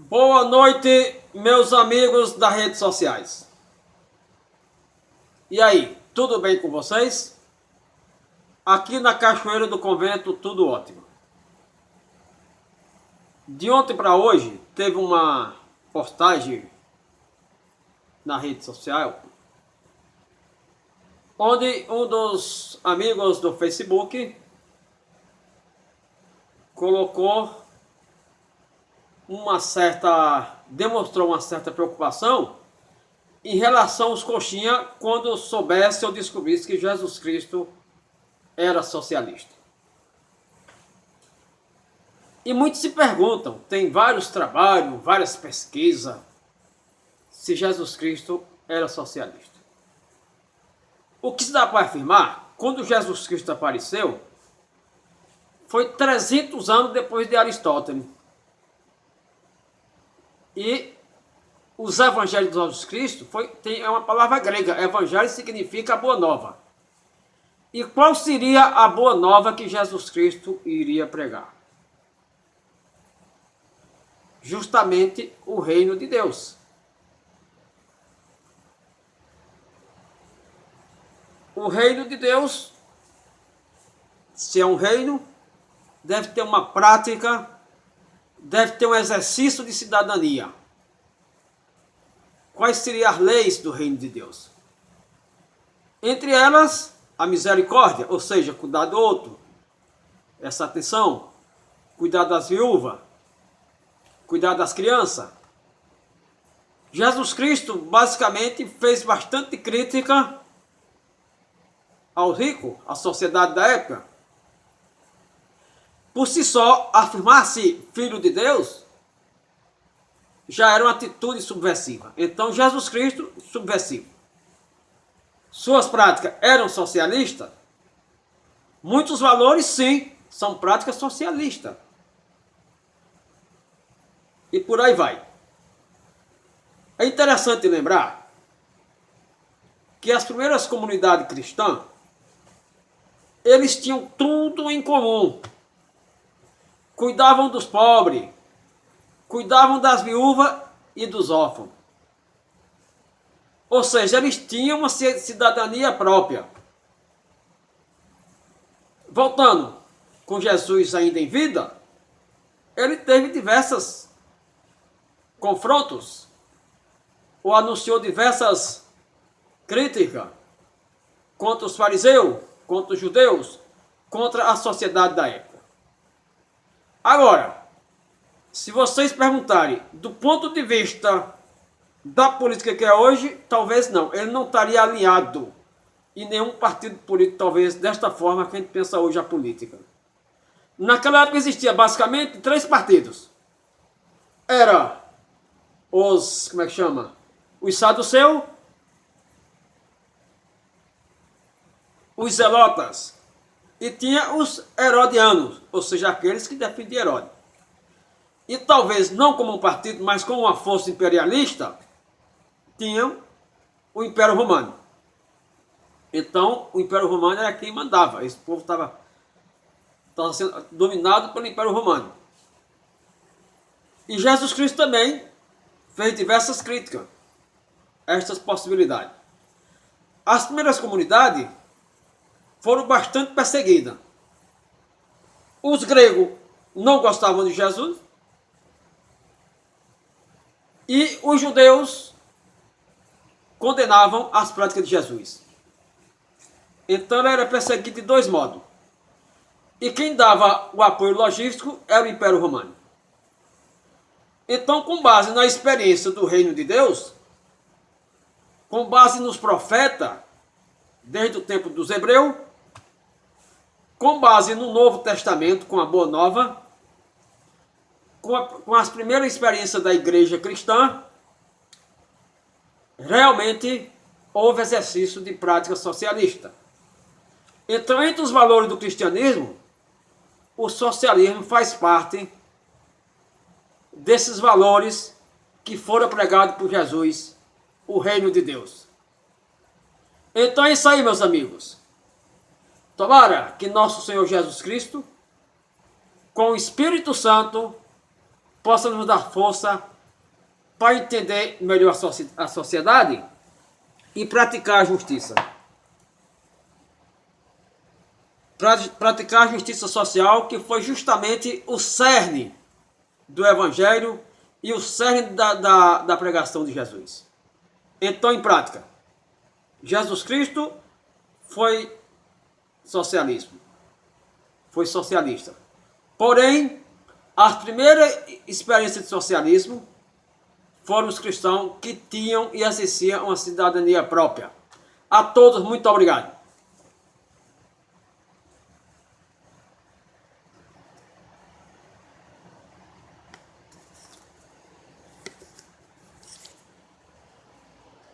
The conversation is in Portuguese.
Boa noite, meus amigos das redes sociais. E aí, tudo bem com vocês? Aqui na Cachoeira do Convento, tudo ótimo. De ontem para hoje, teve uma postagem na rede social, onde um dos amigos do Facebook demonstrou uma certa preocupação em relação aos coxinha quando soubesse ou descobrisse que Jesus Cristo era socialista. E muitos se perguntam, tem vários trabalhos, várias pesquisas, se Jesus Cristo era socialista. O que se dá para afirmar, quando Jesus Cristo apareceu, foi 300 anos depois de Aristóteles. E os evangelhos de Jesus Cristo é uma palavra grega. Evangelho significa boa nova. E qual seria a boa nova que Jesus Cristo iria pregar? Justamente o reino de Deus. O reino de Deus, se é um reino, deve ter uma prática, deve ter um exercício de cidadania. Quais seriam as leis do reino de Deus? Entre elas, a misericórdia, ou seja, cuidar do outro, essa atenção, cuidar das viúvas, cuidar das crianças. Jesus Cristo basicamente fez bastante crítica ao rico, à sociedade da época. Por si só, afirmar-se filho de Deus já era uma atitude subversiva. Então, Jesus Cristo, subversivo. Suas práticas eram socialistas? Muitos valores, sim, são práticas socialistas. E por aí vai. É interessante lembrar que as primeiras comunidades cristãs, eles tinham tudo em comum. Cuidavam dos pobres, cuidavam das viúvas e dos órfãos. Ou seja, eles tinham uma cidadania própria. Voltando, com Jesus ainda em vida, ele teve diversos confrontos, ou anunciou diversas críticas contra os fariseus, contra os judeus, contra a sociedade da época. Agora, se vocês perguntarem do ponto de vista da política que é hoje, talvez não. Ele não estaria alinhado em nenhum partido político, talvez, desta forma que a gente pensa hoje a política. Naquela época existia basicamente 3 partidos. Era os, os saduceus, os zelotas, e tinha os herodianos, ou seja, aqueles que defendiam Herodes. E talvez não como um partido, mas como uma força imperialista, tinham o Império Romano. Então, o Império Romano era quem mandava. Esse povo estava sendo dominado pelo Império Romano. E Jesus Cristo também fez diversas críticas a estas possibilidades. As primeiras comunidades foram bastante perseguidas. Os gregos não gostavam de Jesus e os judeus condenavam as práticas de Jesus. Então ele era perseguido de 2 modos. E quem dava o apoio logístico era o Império Romano. Então, com base na experiência do reino de Deus, com base nos profetas, desde o tempo dos hebreus, com base no Novo Testamento, com a Boa Nova, com as primeiras experiências da igreja cristã, realmente houve exercício de prática socialista. Então, entre os valores do cristianismo, o socialismo faz parte desses valores que foram pregados por Jesus, o reino de Deus. Então é isso aí, meus amigos. Tomara que nosso Senhor Jesus Cristo, com o Espírito Santo, possa nos dar força para entender melhor a sociedade e praticar a justiça. Praticar a justiça social, que foi justamente o cerne do Evangelho e o cerne da pregação de Jesus. Então, em prática, Jesus Cristo foi socialismo, foi socialista. Porém, a primeira experiência de socialismo foram os cristãos que tinham e exerciam uma cidadania própria. A todos, muito obrigado.